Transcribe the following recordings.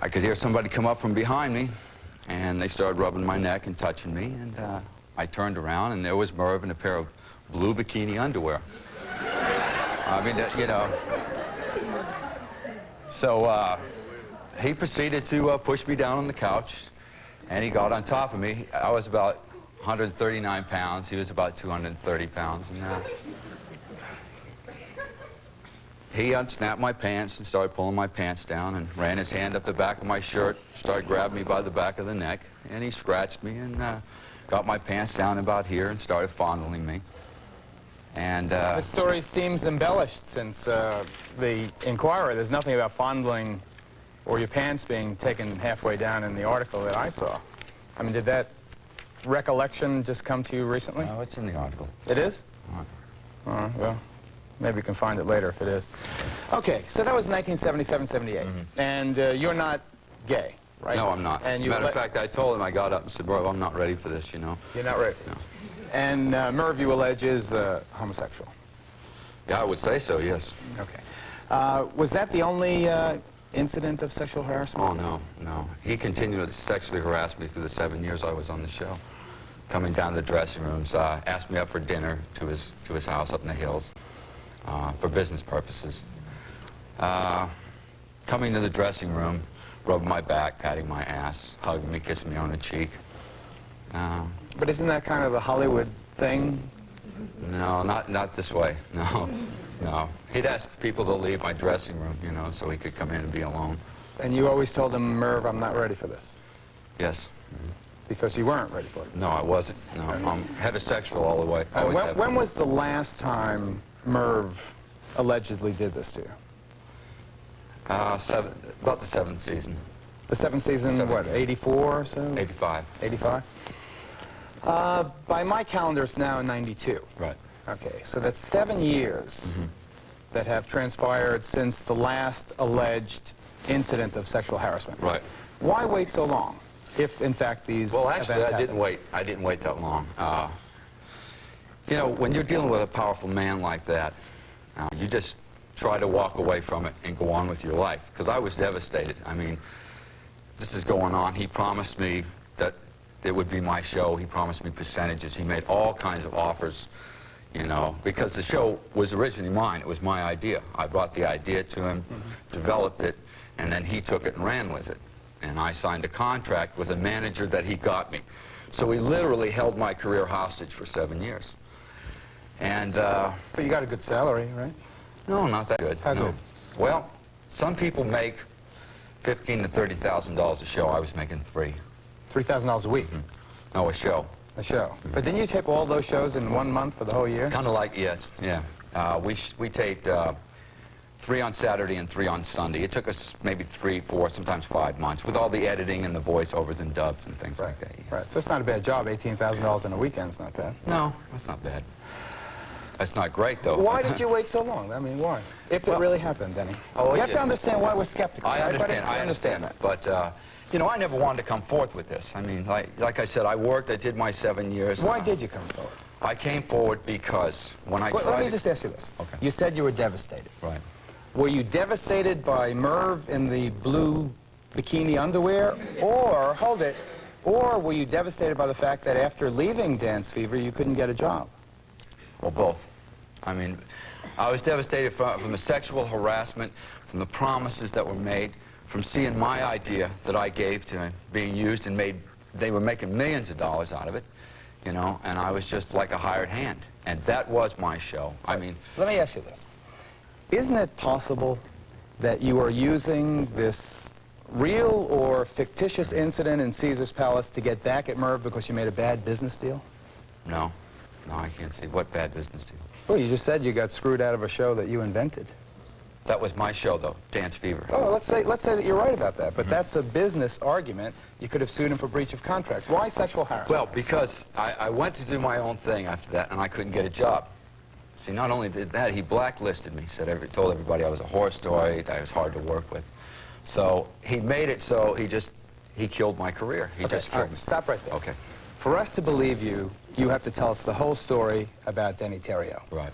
I could hear somebody come up from behind me, and they started rubbing my neck and touching me, and I turned around, and there was Merv in a pair of blue bikini underwear. I mean, you know. So he proceeded to push me down on the couch, and he got on top of me. I was about 139 pounds. He was about 230 pounds. And he unsnapped my pants and started pulling my pants down and ran his hand up the back of my shirt, started grabbing me by the back of the neck, and he scratched me and got my pants down about here and started fondling me. And the story seems embellished since the Inquirer, there's nothing about fondling or your pants being taken halfway down in the article that I saw. I mean, did that recollection just come to you recently? No, it's in the article. It is? All right. Well, maybe you can find it later if it is. Okay, so that was 1977-78, and you're not gay, right? No, I'm not. And matter of fact, I told him, I got up and said, Merv, I'm not ready for this, you know. You're not ready? No. And Merv, you allege, is homosexual? Yeah, I would say so, yes. Okay. Was that the only incident of sexual harassment? Oh, no, no. He continued to sexually harass me through the 7 years I was on the show. Coming down to the dressing rooms, asked me up for dinner to his house up in the hills for business purposes. Coming to the dressing room, rubbing my back, patting my ass, hugging me, kissing me on the cheek. But isn't that kind of the Hollywood thing? No, not this way, no, no. He'd ask people to leave my dressing room, you know, so he could come in and be alone. And you always told him, Merv, I'm not ready for this? Yes. Because you weren't ready for it? No, I wasn't. No, I'm heterosexual all the way. When was the last time Merv allegedly did this to you? About the 7th season. The 7th season, what, 84 or so? 85. 85? By my calendar, it's now 92. Right. Okay, so that's 7 years that have transpired since the last alleged incident of sexual harassment. Right. Why wait so long, if in fact these Well, actually, events I happened? didn't wait that long. You know, when you're dealing with a powerful man like that, you just try to walk away from it and go on with your life. Because I was devastated. I mean, this is going on. He promised me that it would be my show. He promised me percentages. He made all kinds of offers, you know, because the show was originally mine. It was my idea. I brought the idea to him, developed it, and then he took it and ran with it. And I signed a contract with a manager that he got me. So he literally held my career hostage for 7 years. And But you got a good salary, right? no, not that good. How no. good? Well, some people make $15,000 to $30,000 a show. I was making $3,000. $3,000 a week? No, a show. A show. But didn't you tape all those shows in 1 month for the whole year? Kind of like, yes, yeah. We taped 3 on Saturday and 3 on Sunday. It took us maybe 3, 4, sometimes 5 months with all the editing and the voiceovers and dubs and things like that. Yes. Right, so it's not a bad job. $18,000 in a weekend's not bad. No, that's not bad. That's not great, though. Why did you wait so long? I mean, why? If it really happened, Denny. Oh, you have to understand why we're skeptical. I right? understand. I understand that. But, you know, I never wanted to come forth with this. I mean, like I said, I worked. I did my 7 years. Why did you come forward? I came forward because when I tried... Let me just ask you this. Okay. You said you were devastated. Right. Were you devastated by Merv in the blue bikini underwear, or, hold it, or were you devastated by the fact that after leaving Dance Fever, you couldn't get a job? Well, both. I mean, I was devastated from the sexual harassment, from the promises that were made, from seeing my idea that I gave to him being used and made, they were making millions of dollars out of it, you know, and I was just like a hired hand. And that was my show. I mean... Let me ask you this. Isn't it possible that you are using this real or fictitious incident in Caesar's Palace to get back at Merv because you made a bad business deal? No. No, I can't see. What bad business deal? Well, you just said you got screwed out of a show that you invented. That was my show, though, Dance Fever. Oh, let's say that you're right about that, but that's a business argument. You could have sued him for breach of contract. Why sexual harassment? Well, because I went to do my own thing after that, and I couldn't get a job. See, not only did that, he blacklisted me, told everybody I was a horror story, that I was hard to work with. So he made it so he killed my career. He just killed me. Stop right there. Okay. For us to believe you, you have to tell us the whole story about Deney Terrio. Right.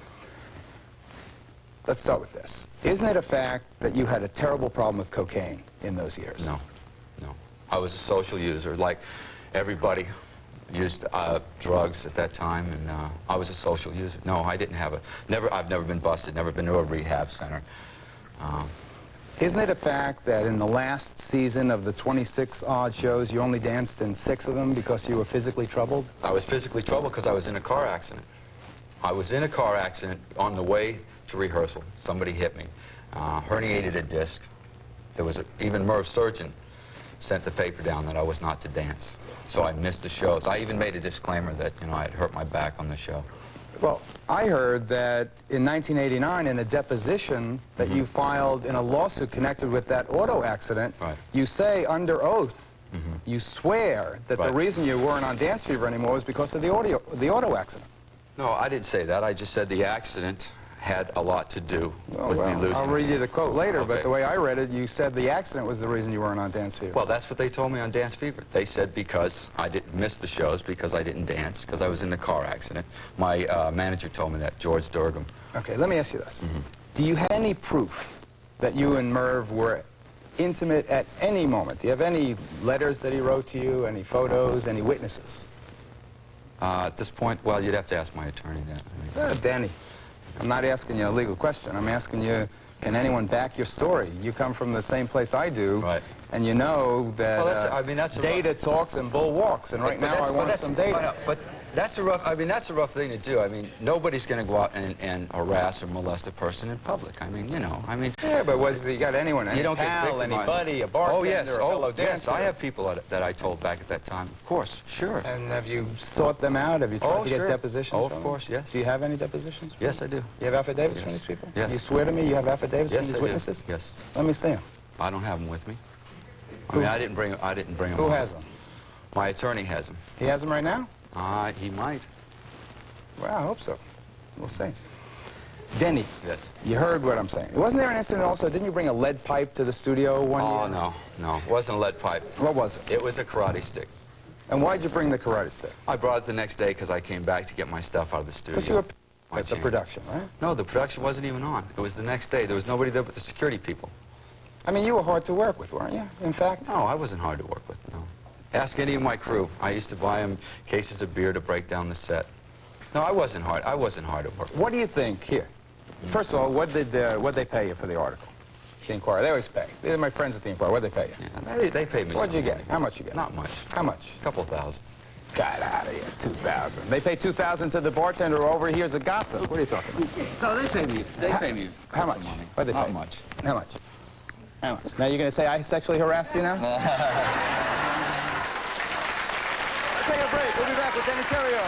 Let's start with this. Isn't it a fact that you had a terrible problem with cocaine in those years? No. No. I was a social user, like everybody used drugs at that time, and I was a social user. No, I didn't have I've never been busted, never been to a rehab center. Isn't it a fact that in the last season of the 26 odd shows, you only danced in 6 of them because you were physically troubled? I was physically troubled because I was in a car accident. I was in a car accident on the way to rehearsal. Somebody hit me, herniated a disc. There was even Merv's surgeon sent the paper down that I was not to dance. So I missed the shows. I even made a disclaimer that, you know, I had hurt my back on the show. Well, I heard that in 1989, in a deposition that you filed in a lawsuit connected with that auto accident, Right. you say under oath, you swear that the Right. reason you weren't on Dance Fever anymore was because of the auto accident. No, I didn't say that. I just said the accident had a lot to do with me losing. I'll read you the quote later, but Okay. the way I read it, you said the accident was the reason you weren't on Dance Fever. Well, that's what they told me on Dance Fever. They said because I didn't miss the shows, because I didn't dance, because I was in the car accident. My manager told me that, George Durgam. Okay, let me ask you this. Do you have any proof that you and Merv were intimate at any moment? Do you have any letters that he wrote to you, any photos, any witnesses? At this point, well, you'd have to ask my attorney that. Denny, I'm not asking you a legal question. I'm asking you, can anyone back your story? You come from the same place I do, Right. and you know that Well, that's a data talks and bull walks, and right now I want some data. But that's a rough thing to do. I mean, nobody's going to go out and harass or molest a person in public. I mean, you know, I mean. Yeah, but you got anyone, any You don't get pal, victimized. anybody, a bartender, Oh, yes. a fellow Yes, dancer? I have people that I told back at that time. Of course, sure. And have you sought them out? Have you tried to get sure. depositions Oh, from of course, them? yes. Do you have any depositions? Yes, I do. You have affidavits Yes. from these people? Yes. You swear to me you have affidavits Yes, from these I do. witnesses? Yes. Let me see them. I don't have them with me. I mean, I didn't bring them. Who on. has them? My attorney has them. He has them right now? He might. Well, I hope so. We'll see. Denny, Yes. you heard what I'm saying. Wasn't there an incident also, didn't you bring a lead pipe to the studio one year? Oh, no. It wasn't a lead pipe. What was it? It was a karate stick. And why'd you bring the karate stick? I brought it the next day because I came back to get my stuff out of the studio. Because you were My at the chain. production, right? No, the production wasn't even on. It was the next day. There was nobody there but the security people. I mean, you were hard to work with, weren't you, in fact? No, I wasn't hard to work with, no. Ask any of my crew. I used to buy them cases of beer to break down the set. No, I wasn't hard to work with. What do you think, here? First of all, what'd they pay you for the article? The Inquirer, they always pay. These are my friends at the Inquirer, what'd they pay you? Yeah, they paid me What'd you some get? money. How much you get? Not much. How much? A couple thousand. Got out of here, 2,000. They pay 2,000 to the bartender over here's a gossip. What are you talking about? No, they pay me. How much? Money. What'd they pay? Not much. How much? How much? Now you're going to say I sexually harassed you now? Take a break. We'll be back with Deney Terrio.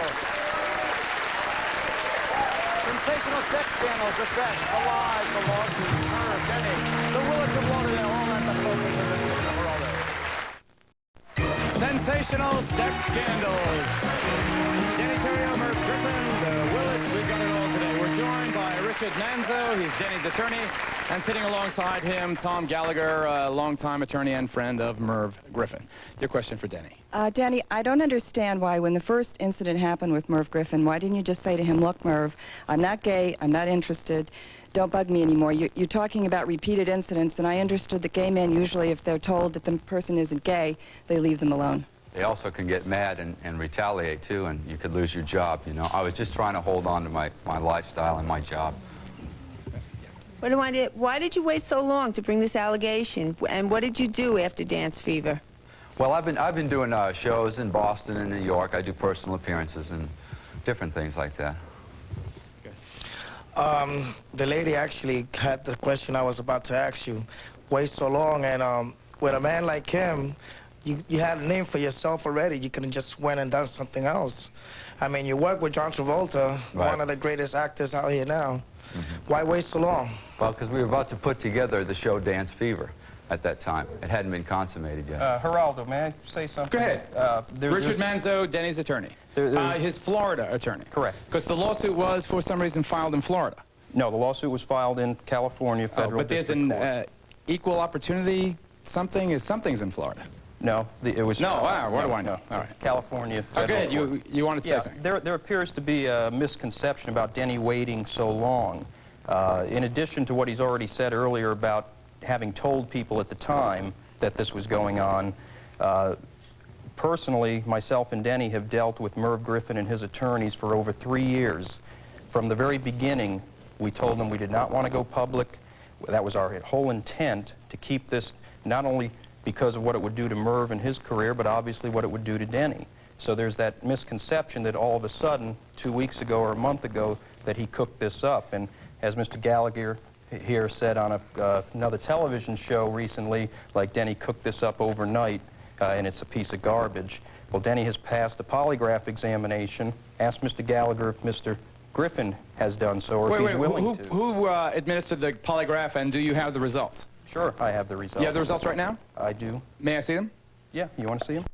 Sensational sex scandals, the set, the lies, the lawsuits, Merv, Denny, the Willits of Lauderdale, all at the focus of this edition of Geraldo. Sensational sex scandals. Deney Terrio, Merv Griffin, the Willits, we've got it all today. We're joined by Richard Manzo, he's Denny's attorney, and sitting alongside him, Tom Gallagher, a longtime attorney and friend of Merv Griffin. Your question for Denny. Danny, I don't understand why when the first incident happened with Merv Griffin, why didn't you just say to him, look, Merv, I'm not gay, I'm not interested, don't bug me anymore. You're talking about repeated incidents, and I understood that gay men usually, if they're told that the person isn't gay, they leave them alone. They also can get mad and retaliate, too, and you could lose your job, you know. I was just trying to hold on to my lifestyle and my job. Why did you wait so long to bring this allegation? And what did you do after Dance Fever? Well, I've been doing shows in Boston and New York. I do personal appearances and different things like that. The lady actually had the question I was about to ask you. Wait so long, and with a man like him, you had a name for yourself already. You could have just went and done something else. I mean, you work with John Travolta, Right. one of the greatest actors out here now. Why wait so long? Well, because we were about to put together the show Dance Fever at that time. It hadn't been consummated yet. Geraldo, may I say something? Go ahead. Richard there's- Manzo, Denny's attorney. His Florida attorney. Correct. Because the lawsuit was, for some reason, filed in Florida. No, the lawsuit was filed in California Federal But there's District an Court. equal opportunity something's in Florida. No, it was... No, wow, what do I know? No, All right. California Oh, Federal go ahead. Court. You wanted to say Yeah, something. there appears to be a misconception about Denny waiting so long. In addition to what he's already said earlier about having told people at the time that this was going on. Personally, myself and Denny have dealt with Merv Griffin and his attorneys for over 3 years. From the very beginning, we told them we did not want to go public. That was our whole intent, to keep this not only because of what it would do to Merv and his career, but obviously what it would do to Denny. So there's that misconception that all of a sudden, 2 weeks ago or a month ago, that he cooked this up. And as Mr. Gallagher here said on another television show recently, like Denny cooked this up overnight and it's a piece of garbage. Well, Denny has passed a polygraph examination. Ask Mr. Gallagher if Mr. Griffin has done so, or if he's willing to. Who administered the polygraph, and do you have the results? Sure, I have the results. You have the results right now? I do. May I see them? Yeah, you want to see them?